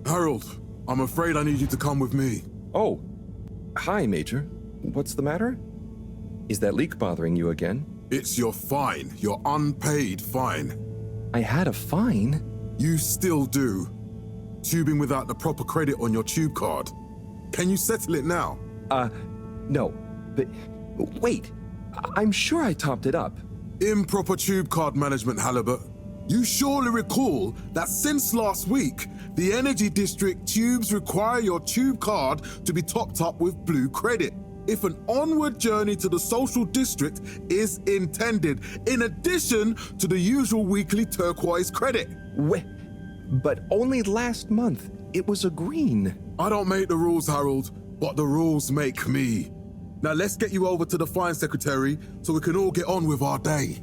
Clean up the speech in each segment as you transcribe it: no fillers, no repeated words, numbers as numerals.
Harold, I'm afraid I need you to come with me. Oh, hi, Major. What's the matter? Is that leak bothering you again? It's your fine, your unpaid fine. I had a fine? You still do. Tubing without the proper credit on your tube card. Can you settle it now? No. But wait, I'm sure I topped it up. Improper tube card management, Halibut. You surely recall that since last week, the Energy District tubes require your tube card to be topped up with blue credit if an onward journey to the social district is intended, in addition to the usual weekly turquoise credit. Wait, but only last month it was a green. I don't make the rules, Harold, but the rules make me. Now let's get you over to the fine secretary so we can all get on with our day.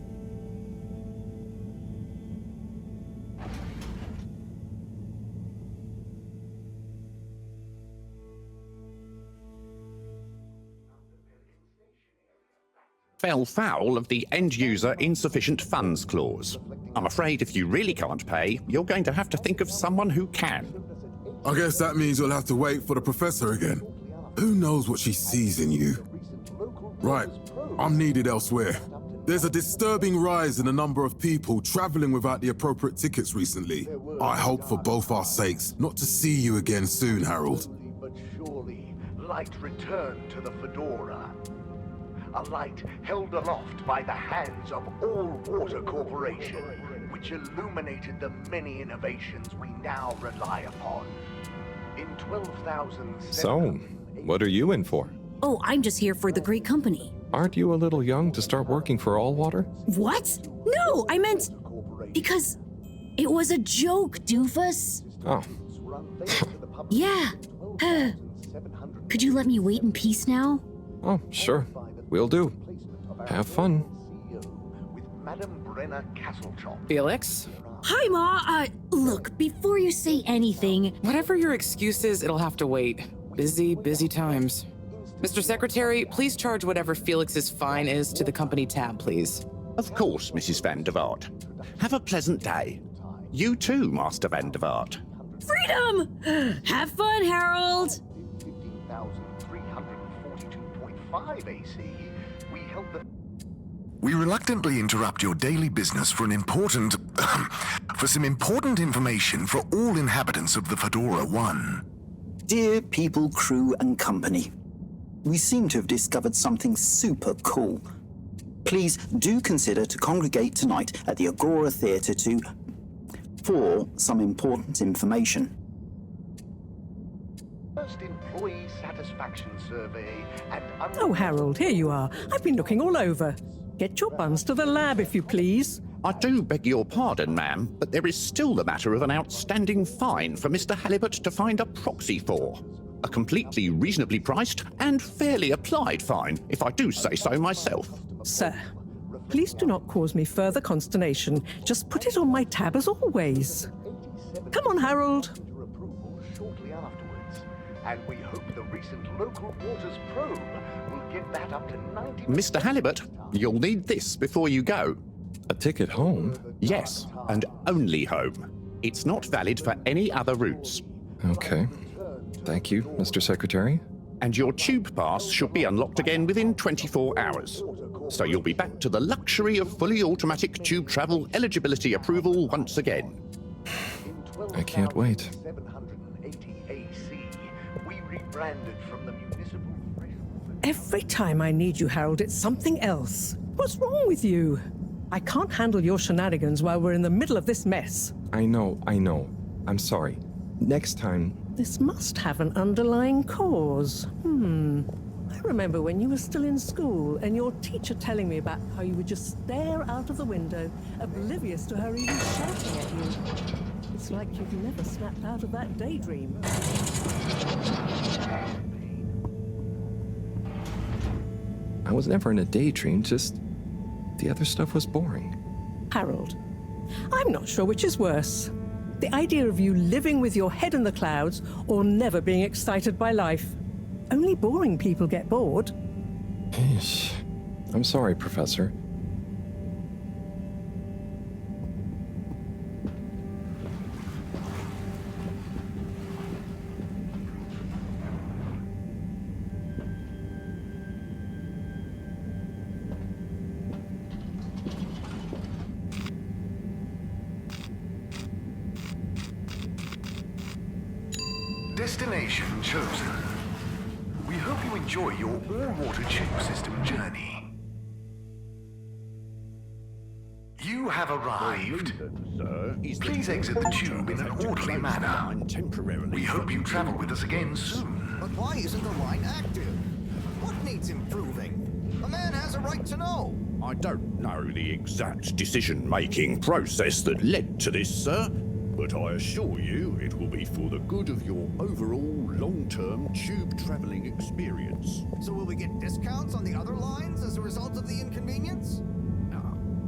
Fell foul of the end-user insufficient funds clause. I'm afraid if you really can't pay, you're going to have to think of someone who can. I guess that means you'll have to wait for the professor again. Who knows what she sees in you? Right, I'm needed elsewhere. There's a disturbing rise in the number of people traveling without the appropriate tickets recently. I hope for both our sakes not to see you again soon, Harold. But surely, light returned to the Fedora. A light held aloft by the hands of All Water Corporation, which illuminated the many innovations we now rely upon. In 12,000... So, what are you in for? Oh, I'm just here for the great company. Aren't you a little young to start working for All Water? What? No, I meant... because it was a joke, doofus. Oh. Yeah. Could you let me wait in peace now? Oh, sure. Will do. Have fun. With Madame Brenner Castlechop. Felix? Hi, Ma. Look, before you say anything... Whatever your excuse is, it'll have to wait. Busy, busy times. Mr. Secretary, please charge whatever Felix's fine is to the company tab, please. Of course, Mrs. Van der Vaart. Have a pleasant day. You too, Master Van der Vaart. Freedom! Have fun, Harold! 15,342.5 AC, we held the... We reluctantly interrupt your daily business for some important information for all inhabitants of the Fedora 1. Dear people, crew, and company, we seem to have discovered something super cool. Please do consider to congregate tonight at the Agora Theatre for some important information. First employee satisfaction survey and... Oh, Harold, here you are. I've been looking all over. Get your buns to the lab, if you please. I do beg your pardon, ma'am, but there is still the matter of an outstanding fine for Mr. Halibut to find a proxy for. A completely reasonably priced and fairly applied fine, if I do say so myself. Sir, please do not cause me further consternation. Just put it on my tab as always. Come on, Harold. Shortly afterwards, and we hope the recent local waters probe will get that up to 90%. Mr. Halibut, you'll need this before you go. A ticket home? Yes, and only home. It's not valid for any other routes. Okay. Thank you, Mr. Secretary. And your tube pass should be unlocked again within 24 hours. So you'll be back to the luxury of fully automatic tube travel eligibility approval once again. I can't wait. 780 AC, we rebranded from the municipal... Every time I need you, Harold, it's something else. What's wrong with you? I can't handle your shenanigans while we're in the middle of this mess. I know. I'm sorry. Next time... This must have an underlying cause. I remember when you were still in school and your teacher telling me about how you would just stare out of the window, oblivious to her even shouting at you. It's like you've never snapped out of that daydream. I was never in a daydream, just... the other stuff was boring. Harold, I'm not sure which is worse. The idea of you living with your head in the clouds or never being excited by life. Only boring people get bored. Eesh. I'm sorry, Professor. Destination chosen. We hope you enjoy your all-water tube system journey. You have arrived. Please exit the tube in an orderly manner. We hope you travel with us again soon. But why isn't the line active? What needs improving? A man has a right to know. I don't know the exact decision-making process that led to this, sir, but I assure you it will be for the good of your overall long-term tube traveling experience. So will we get discounts on the other lines as a result of the inconvenience?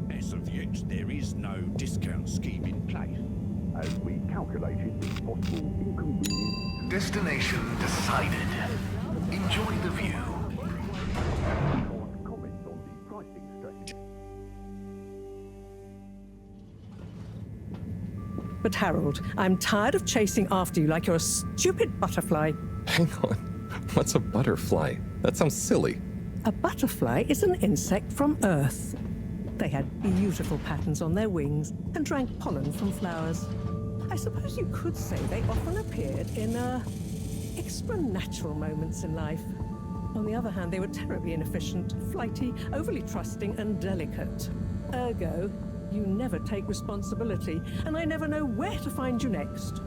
As of yet, there is no discount scheme in place, as we calculated the possible inconvenience. Destination decided. Enjoy the view. But Harold, I'm tired of chasing after you like you're a stupid butterfly. Hang on. What's a butterfly? That sounds silly. A butterfly is an insect from Earth. They had beautiful patterns on their wings and drank pollen from flowers. I suppose you could say they often appeared in extra natural moments in life. On the other hand, they were terribly inefficient, flighty, overly trusting, and delicate. Ergo, you never take responsibility, and I never know where to find you next.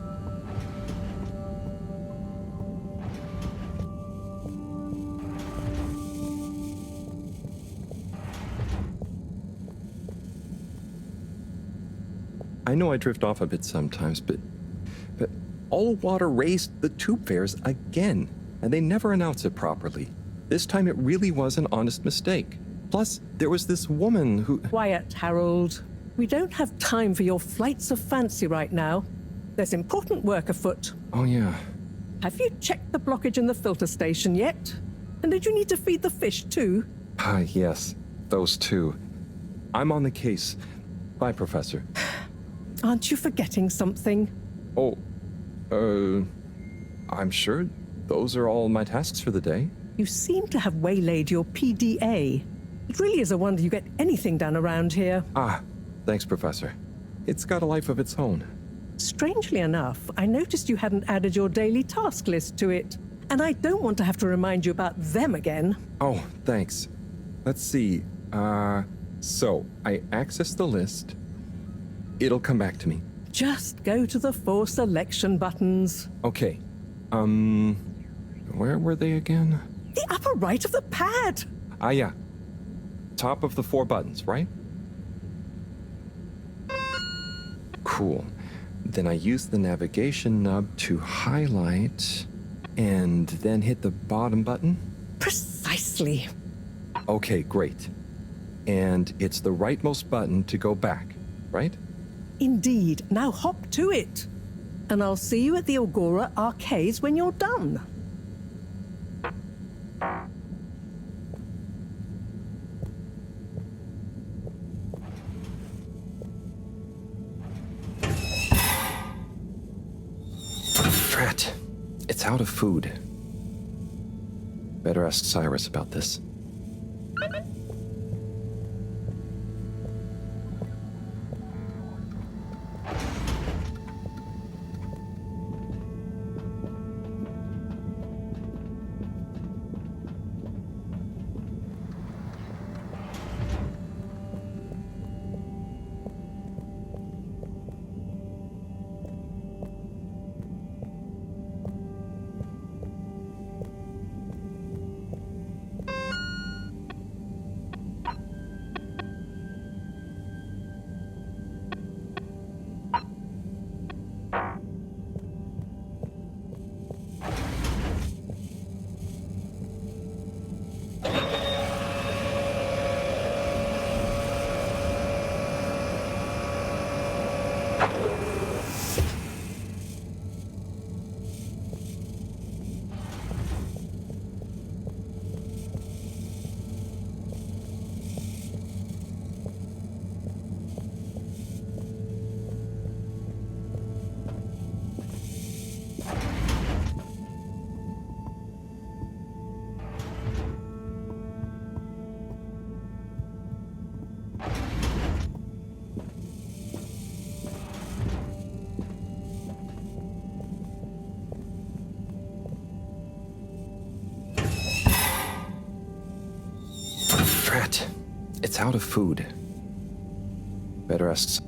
I know I drift off a bit sometimes, but all water raised the tube fares again, and they never announce it properly. This time it really was an honest mistake. Plus, there was this woman who... Quiet, Harold. We don't have time for your flights of fancy right now. There's important work afoot. Oh, yeah. Have you checked the blockage in the filter station yet? And did you need to feed the fish too? Yes. Those two. I'm on the case. Bye, Professor. Aren't you forgetting something? Oh, I'm sure those are all my tasks for the day. You seem to have waylaid your PDA. It really is a wonder you get anything done around here. Thanks, Professor. It's got a life of its own. Strangely enough, I noticed you hadn't added your daily task list to it. And I don't want to have to remind you about them again. Oh, thanks. Let's see. So, I access the list. It'll come back to me. Just go to the 4 selection buttons. Okay. Where were they again? The upper right of the pad. Yeah. Top of the 4 buttons, right? Cool. Then I use the navigation nub to highlight, and then hit the bottom button? Precisely. Okay, great. And it's the rightmost button to go back, right? Indeed. Now hop to it. And I'll see you at the Agora arcades when you're done. Drat. It's out of food. Better ask Cyrus about this. Drat. It's out of food. Better ask.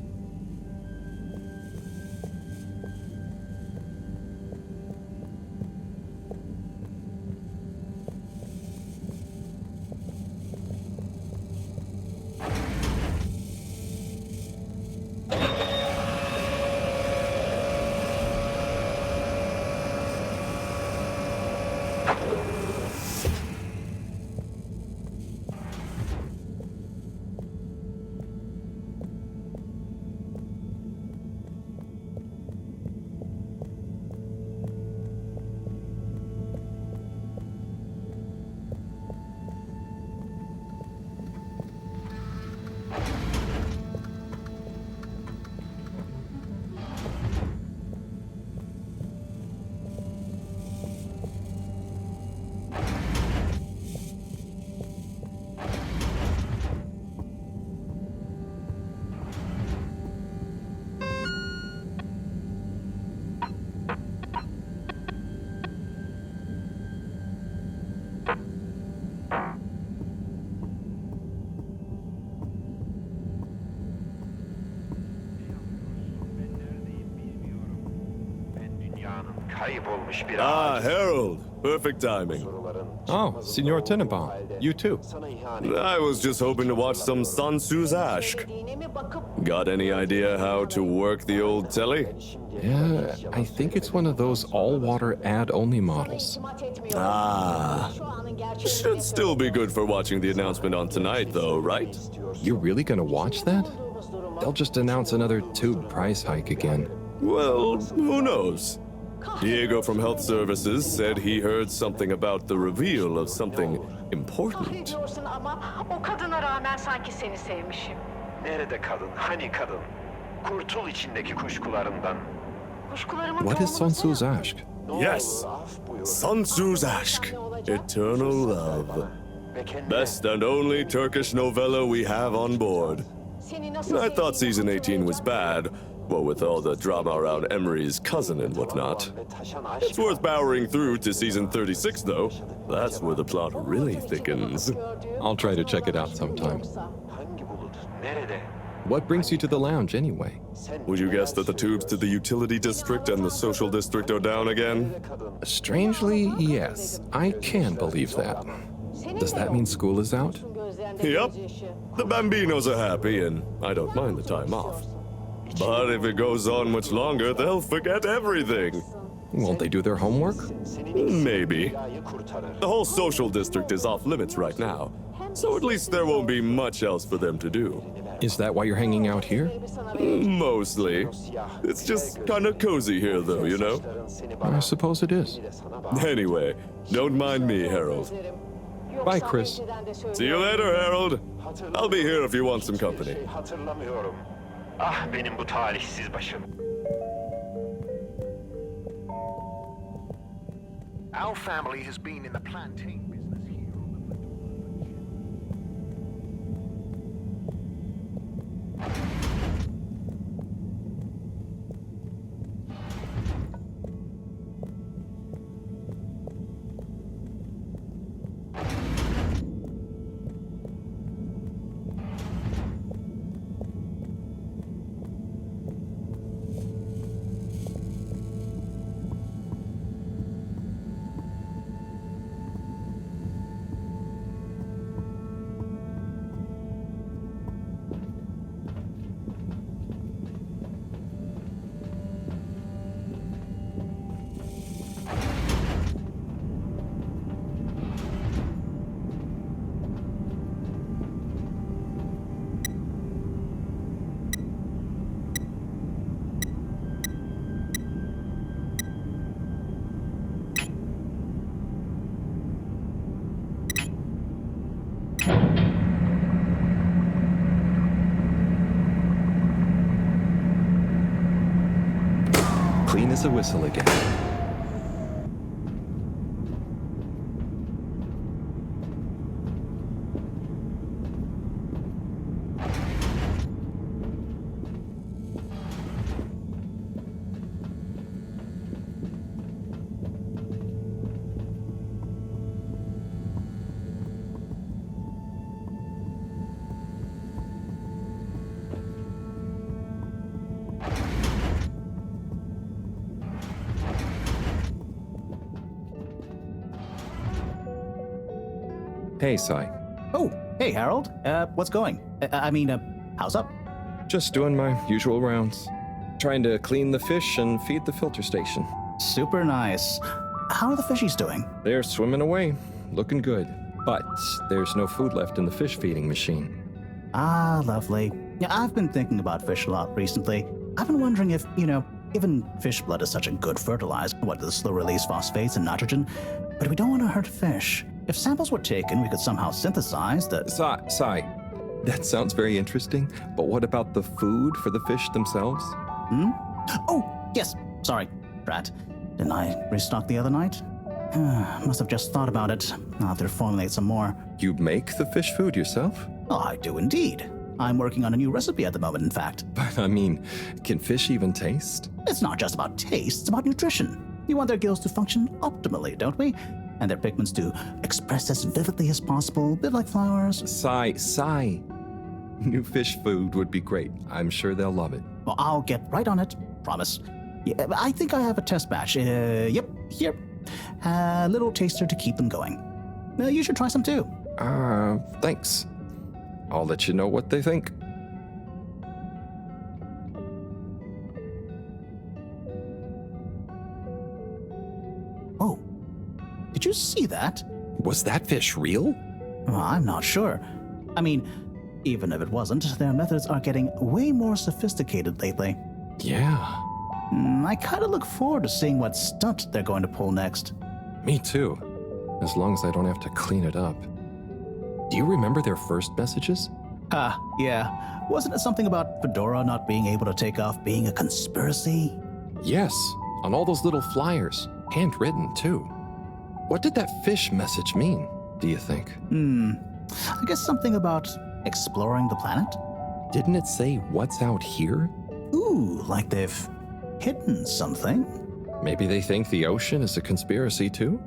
Ah, Harold. Perfect timing. Oh, Signor Tenenbaum. You too. I was just hoping to watch some Sun Tzu's Ashk. Got any idea how to work the old telly? Yeah, I think it's one of those all-water ad-only models. Ah. Should still be good for watching the announcement on tonight, though, right? You're really gonna watch that? They'll just announce another tube price hike again. Well, who knows? Diego from Health Services said he heard something about the reveal of something important. O kadına rağmen sanki seni sevmişim. Nerede kadın? Hani kadın? Kurtul içindeki kuşkularından. What is Sun Tzu's Ashk? Yes, Sun Tzu's Ashk, Eternal Love. Best and only Turkish novella we have on board. I thought season 18 was bad, what with all the drama around Emery's cousin and whatnot. It's worth powering through to season 36, though. That's where the plot really thickens. I'll try to check it out sometime. What brings you to the lounge, anyway? Would you guess that the tubes to the utility district and the social district are down again? Strangely, yes. I can believe that. Does that mean school is out? Yep. The Bambinos are happy, and I don't mind the time off. But if it goes on much longer, they'll forget everything. Won't they do their homework? Maybe. The whole social district is off limits right now, so at least there won't be much else for them to do. Is that why you're hanging out here? Mostly. It's just kind of cozy here, though, you know? I suppose it is. Anyway, don't mind me, Harold. Bye, Chris. See you later, Harold. I'll be here if you want some company. Ah, benim bu talihsiz başım. Our family has been in the plantain business here on the Clean as a whistle again. Hey, Cy. Oh, hey, Harold. What's going? How's up? Just doing my usual rounds. Trying to clean the fish and feed the filter station. Super nice. How are the fishies doing? They're swimming away, looking good. But there's no food left in the fish feeding machine. Ah, lovely. Yeah, I've been thinking about fish a lot recently. I've been wondering if, given fish blood is such a good fertilizer, what the slow-release phosphates and nitrogen, but we don't want to hurt fish. If samples were taken, we could somehow synthesize the... Cy, that sounds very interesting, but what about the food for the fish themselves? Oh, yes. Sorry, Brat. Didn't I restock the other night? Must have just thought about it. I'll have to formulate some more. You make the fish food yourself? Oh, I do indeed. I'm working on a new recipe at the moment, in fact. But can fish even taste? It's not just about taste, it's about nutrition. You want their gills to function optimally, don't we? And their pigments to express as vividly as possible, a bit like flowers. Cy. New fish food would be great. I'm sure they'll love it. Well, I'll get right on it. Promise. Yeah, I think I have a test batch. Yep, here. A little taster to keep them going. You should try some too. Thanks. I'll let you know what they think. Oh, did you see that? Was that fish real? Well, I'm not sure. Even if it wasn't, their methods are getting way more sophisticated lately. Yeah. I kind of look forward to seeing what stunt they're going to pull next. Me too. As long as I don't have to clean it up. Do you remember their first messages? Yeah. Wasn't it something about Fedora not being able to take off being a conspiracy? Yes, on all those little flyers. Handwritten, too. What did that fish message mean, do you think? I guess something about exploring the planet? Didn't it say what's out here? Ooh, like they've hidden something. Maybe they think the ocean is a conspiracy, too?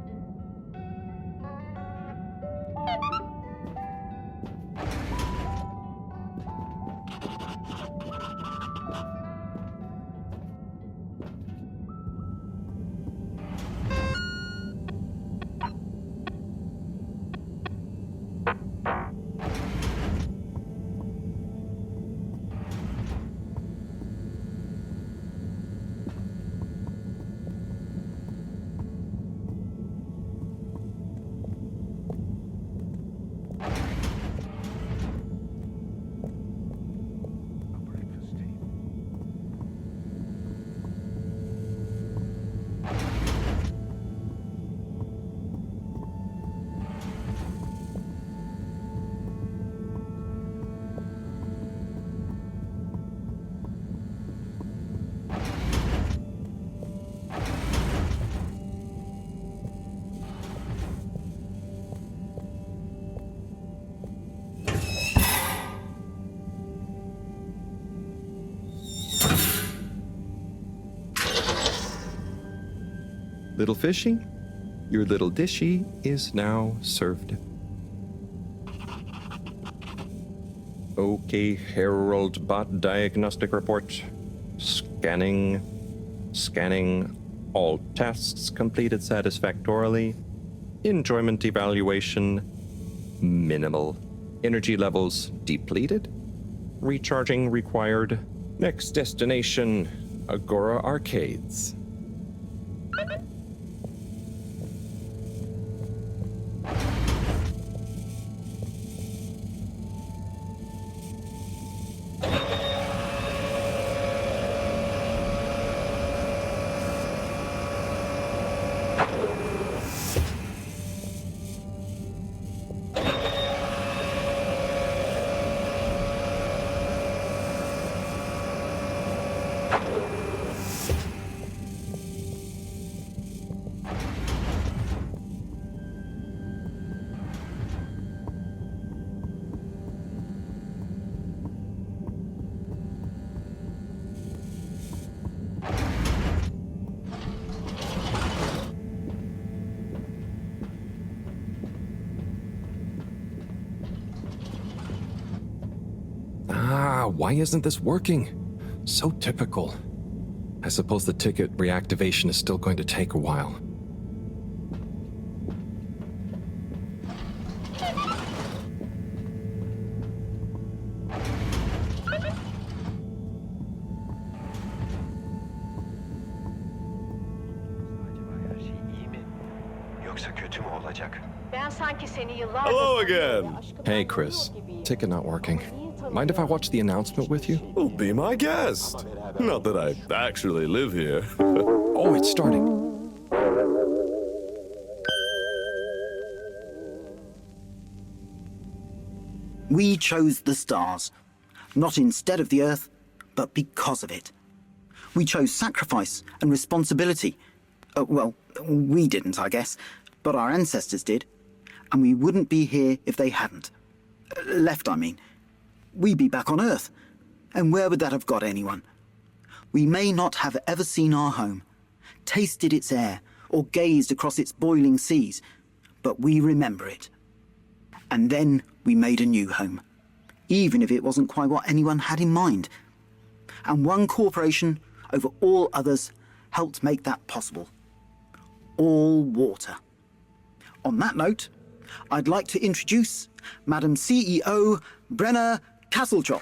Little fishy, your little dishy is now served. Okay, Harold bot diagnostic report. Scanning. All tests completed satisfactorily. Enjoyment evaluation minimal. Energy levels depleted. Recharging required. Next destination, Agora Arcades. Why isn't this working? So typical. I suppose the ticket reactivation is still going to take a while. Ben sanki seni yıllardır... Hello again. Hey, Chris. Ticket not working. Mind if I watch the announcement with you? Well, be my guest. Not that I actually live here. Oh, it's starting. We chose the stars, not instead of the Earth, but because of it. We chose sacrifice and responsibility. Well, we didn't, I guess, but our ancestors did. And we wouldn't be here if they hadn't. Left, I mean. We'd be back on Earth. And where would that have got anyone? We may not have ever seen our home, tasted its air, or gazed across its boiling seas, but we remember it. And then we made a new home, even if it wasn't quite what anyone had in mind. And one corporation over all others helped make that possible. All water. On that note, I'd like to introduce Madam CEO Brenna Castletop.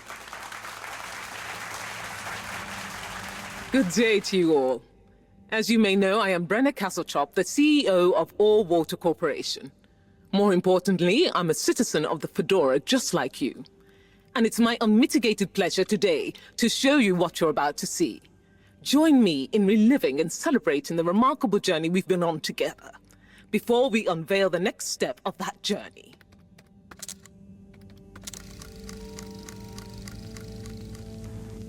Good day to you all. As you may know, I am Brenna Castletop, the CEO of All Water Corporation. More importantly, I'm a citizen of the Fedora just like you. And it's my unmitigated pleasure today to show you what you're about to see. Join me in reliving and celebrating the remarkable journey we've been on together, before we unveil the next step of that journey.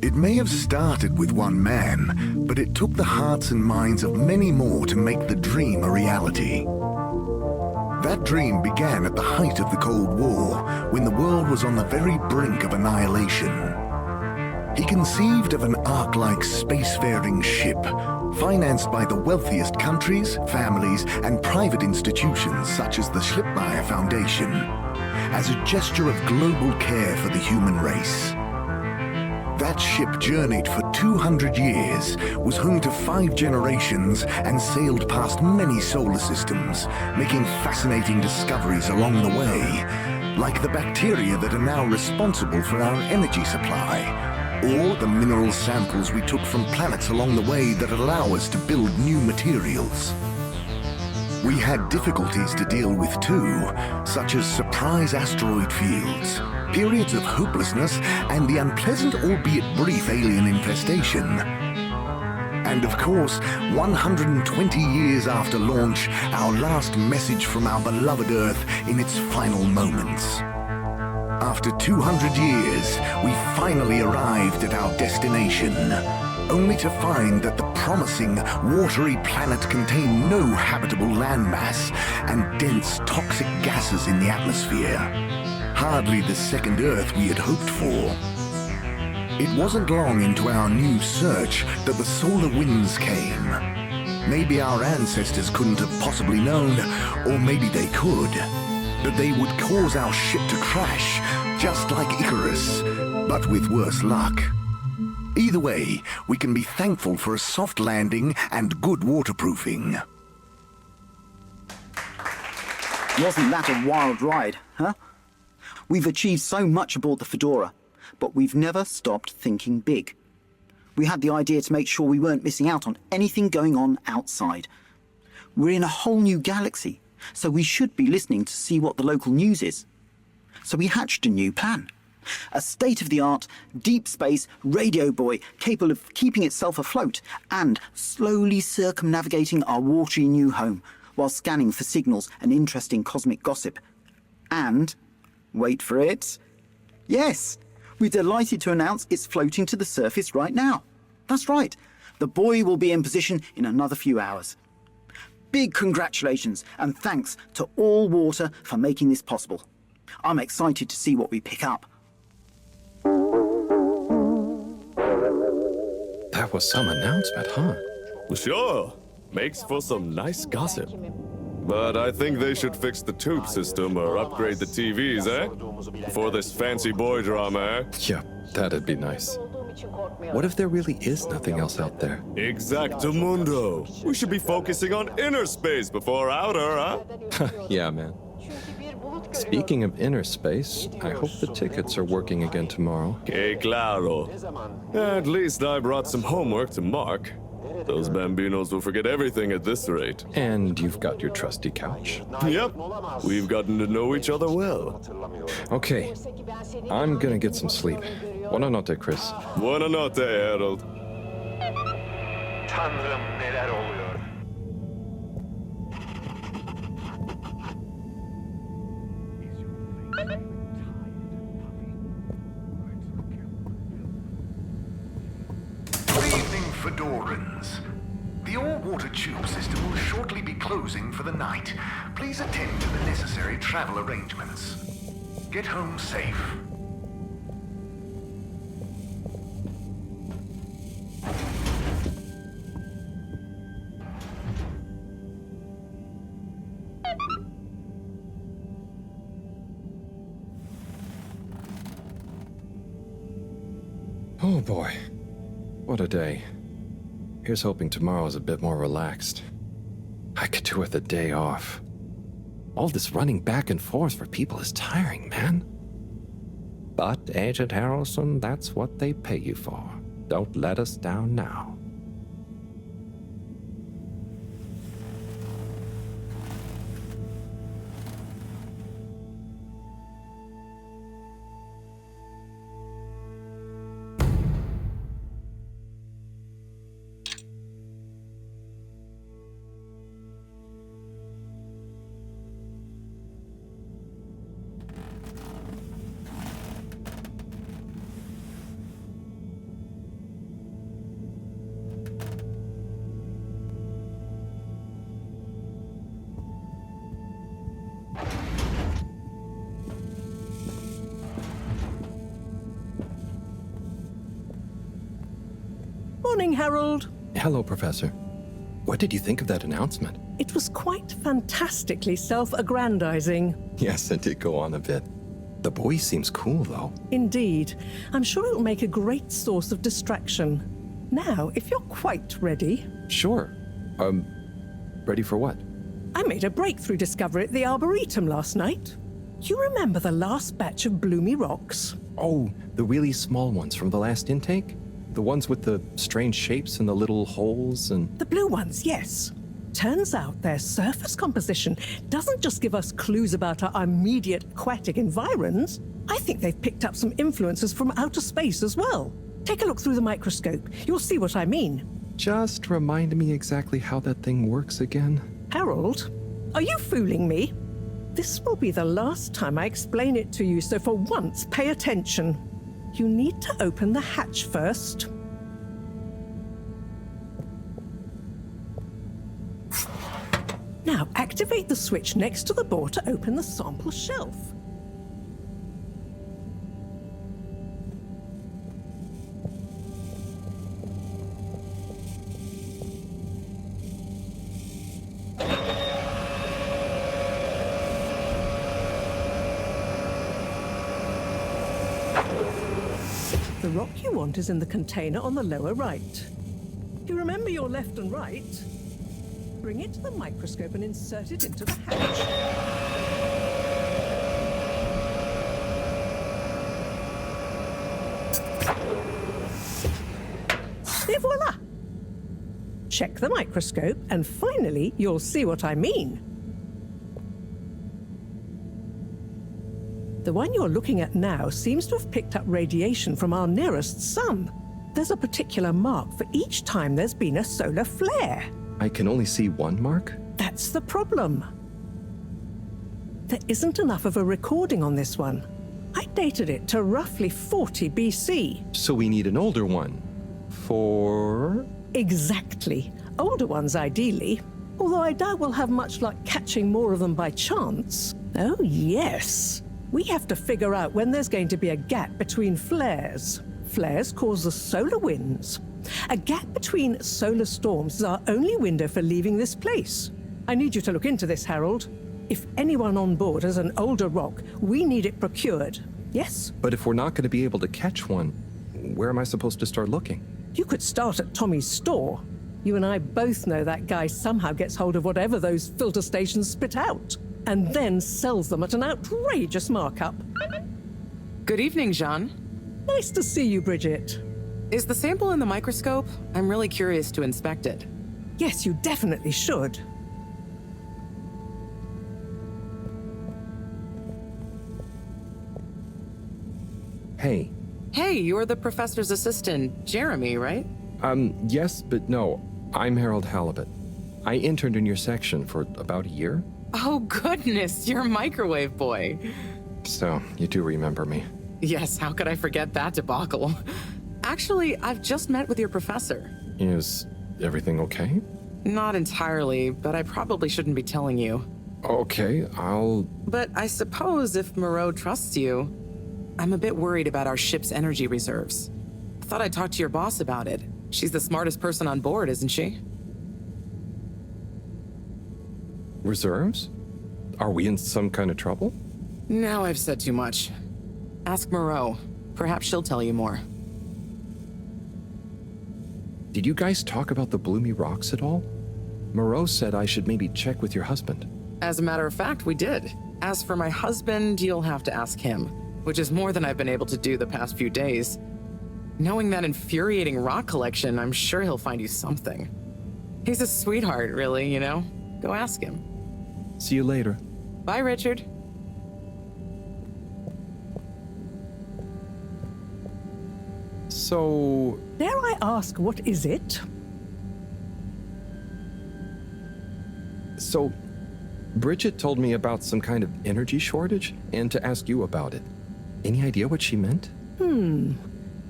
It may have started with one man, but it took the hearts and minds of many more to make the dream a reality. That dream began at the height of the Cold War, when the world was on the very brink of annihilation. He conceived of an ark-like spacefaring ship, financed by the wealthiest countries, families, and private institutions such as the Schlipmeyer Foundation, as a gesture of global care for the human race. That ship journeyed for 200 years, was home to 5 generations, and sailed past many solar systems, making fascinating discoveries along the way, like the bacteria that are now responsible for our energy supply, or the mineral samples we took from planets along the way that allow us to build new materials. We had difficulties to deal with too, such as surprise asteroid fields, periods of hopelessness, and the unpleasant albeit brief alien infestation. And of course, 120 years after launch, our last message from our beloved Earth in its final moments. After 200 years, we finally arrived at our destination, only to find that the promising, watery planet contained no habitable landmass and dense, toxic gases in the atmosphere. Hardly the second Earth we had hoped for. It wasn't long into our new search that the solar winds came. Maybe our ancestors couldn't have possibly known, or maybe they could, that they would cause our ship to crash, just like Icarus, but with worse luck. Either way, we can be thankful for a soft landing and good waterproofing. Wasn't that a wild ride, huh? We've achieved so much aboard the Fedora, but we've never stopped thinking big. We had the idea to make sure we weren't missing out on anything going on outside. We're in a whole new galaxy, so we should be listening to see what the local news is. So we hatched a new plan. A state-of-the-art, deep space radio buoy capable of keeping itself afloat and slowly circumnavigating our watery new home while scanning for signals and interesting cosmic gossip. And, wait for it, yes, we're delighted to announce it's floating to the surface right now. That's right, the buoy will be in position in another few hours. Big congratulations and thanks to All Water for making this possible. I'm excited to see what we pick up. That was some announcement, huh? Sure. Makes for some nice gossip. But I think they should fix the tube system or upgrade the TVs, eh? Before this fancy boy drama, eh? Yeah, that'd be nice. What if there really is nothing else out there? Exactamundo. We should be focusing on inner space before outer, huh? Yeah, man. Speaking of inner space, I hope the tickets are working again tomorrow. Que claro. At least I brought some homework to mark. Those bambinos will forget everything at this rate. And you've got your trusty couch. Yep, we've gotten to know each other well. Okay, I'm gonna get some sleep. Buonanotte, Chris. Buonanotte, Harold. Tanrım neler oluyor? Good evening, Fedorans. The all-water tube system will shortly be closing for the night. Please attend to the necessary travel arrangements. Get home safe. Oh boy, what a day. Here's hoping tomorrow's a bit more relaxed. I could do with a day off. All this running back and forth for people is tiring, man. But, Agent Harrelson, that's what they pay you for. Don't let us down now. Morning, Harold. Hello, Professor. What did you think of that announcement? It was quite fantastically self-aggrandizing. Yes, it did go on a bit. The boy seems cool, though. Indeed. I'm sure it'll make a great source of distraction. Now, if you're quite ready... Sure. Ready for what? I made a breakthrough discovery at the Arboretum last night. You remember the last batch of bloomy rocks? Oh, the really small ones from the last intake? The ones with the strange shapes and the little holes and... The blue ones, yes. Turns out their surface composition doesn't just give us clues about our immediate aquatic environs. I think they've picked up some influences from outer space as well. Take a look through the microscope. You'll see what I mean. Just remind me exactly how that thing works again. Harold, are you fooling me? This will be the last time I explain it to you, so for once, pay attention. You need to open the hatch first. Now, activate the switch next to the door to open the sample shelf. The rock you want is in the container on the lower right. You remember your left and right? Bring it to the microscope and insert it into the hatch. Et voila! Check the microscope and finally you'll see what I mean. The one you're looking at now seems to have picked up radiation from our nearest sun. There's a particular mark for each time there's been a solar flare. I can only see one mark? That's the problem. There isn't enough of a recording on this one. I dated it to roughly 40 BC. So we need an older one. For... Exactly. Older ones, ideally. Although I doubt we'll have much luck catching more of them by chance. Oh, yes. We have to figure out when there's going to be a gap between flares. Flares cause the solar winds. A gap between solar storms is our only window for leaving this place. I need you to look into this, Harold. If anyone on board has an older rock, we need it procured. Yes? But if we're not going to be able to catch one, where am I supposed to start looking? You could start at Tommy's store. You and I both know that guy somehow gets hold of whatever those filter stations spit out, and then sells them at an outrageous markup. Good evening, Jean. Nice to see you, Bridget. Is the sample in the microscope? I'm really curious to inspect it. Yes, you definitely should. Hey. Hey, you're the professor's assistant, Jeremy, right? Yes, but no. I'm Harold Halibut. I interned in your section for about a year. Oh, goodness, you're a microwave boy. So, you do remember me. Yes, how could I forget that debacle? Actually, I've just met with your professor. Is everything okay? Not entirely, but I probably shouldn't be telling you. Okay, But I suppose if Moreau trusts you, I'm a bit worried about our ship's energy reserves. I thought I'd talk to your boss about it. She's the smartest person on board, isn't she? Reserves? Are we in some kind of trouble? Now I've said too much. Ask Moreau. Perhaps she'll tell you more. Did you guys talk about the Bloomy Rocks at all? Moreau said I should maybe check with your husband. As a matter of fact, we did. As for my husband, you'll have to ask him, which is more than I've been able to do the past few days. Knowing that infuriating rock collection, I'm sure he'll find you something. He's a sweetheart, really, you know? Go ask him. See you later. Bye, Richard. So... Dare I ask, what is it? So, Bridget told me about some kind of energy shortage and to ask you about it. Any idea what she meant?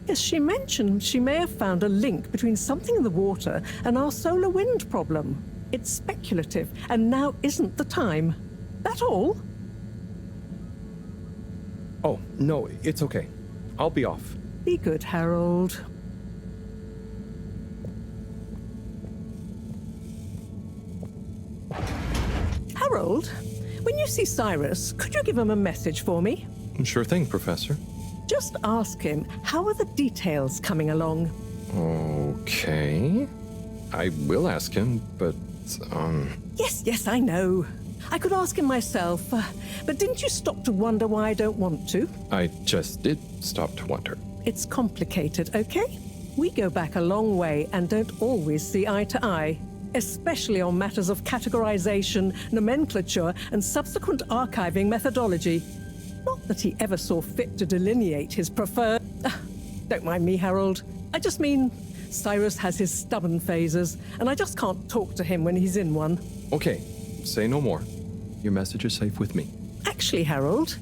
Yes, she mentioned she may have found a link between something in the water and our solar wind problem. It's speculative, and now isn't the time. That all? Oh, no, it's okay. I'll be off. Be good, Harold. Harold, when you see Cyrus, could you give him a message for me? Sure thing, Professor. Just ask him, how are the details coming along? Okay. I will ask him, but, Yes, I know. I could ask him myself, but didn't you stop to wonder why I don't want to? I just did stop to wonder. It's complicated, okay? We go back a long way and don't always see eye to eye, especially on matters of categorization, nomenclature, and subsequent archiving methodology. Not that he ever saw fit to delineate his preferred... Don't mind me, Harold. I just mean, Cyrus has his stubborn phases, and I just can't talk to him when he's in one. Okay, say no more. Your message is safe with me. Actually, Harold...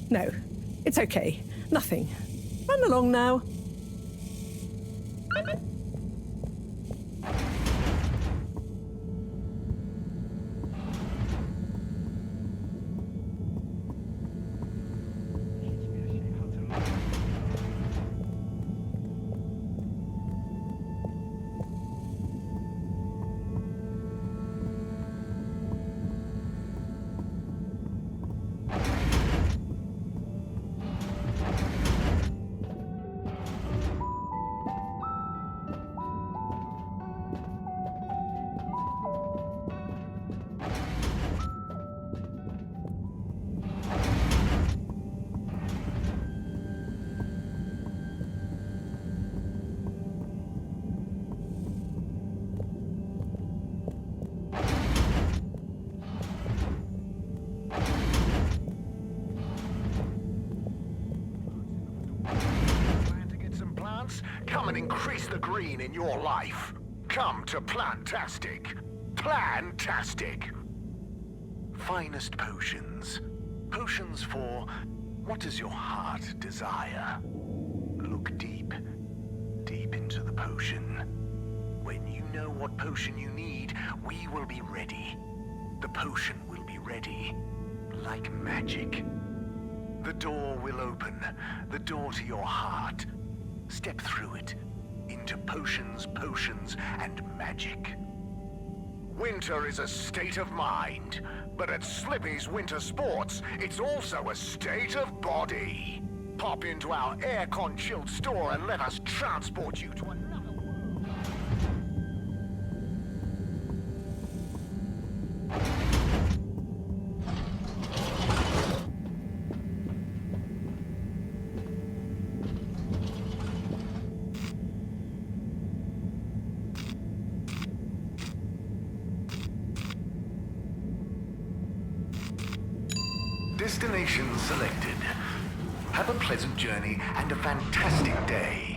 No, it's okay. Nothing. Run along now. Come and increase the green in your life. Come to Plantastic. Plantastic. Finest potions. Potions for what does your heart desire? Look deep, deep into the potion. When you know what potion you need, we will be ready. The potion will be ready. Like magic. The door will open. The door to your heart. Step through it, into potions, and magic. Winter is a state of mind, but at Slippy's Winter Sports, it's also a state of body. Pop into our aircon chilled store and let us transport you to another world. Destination selected. Have a pleasant journey and a fantastic day.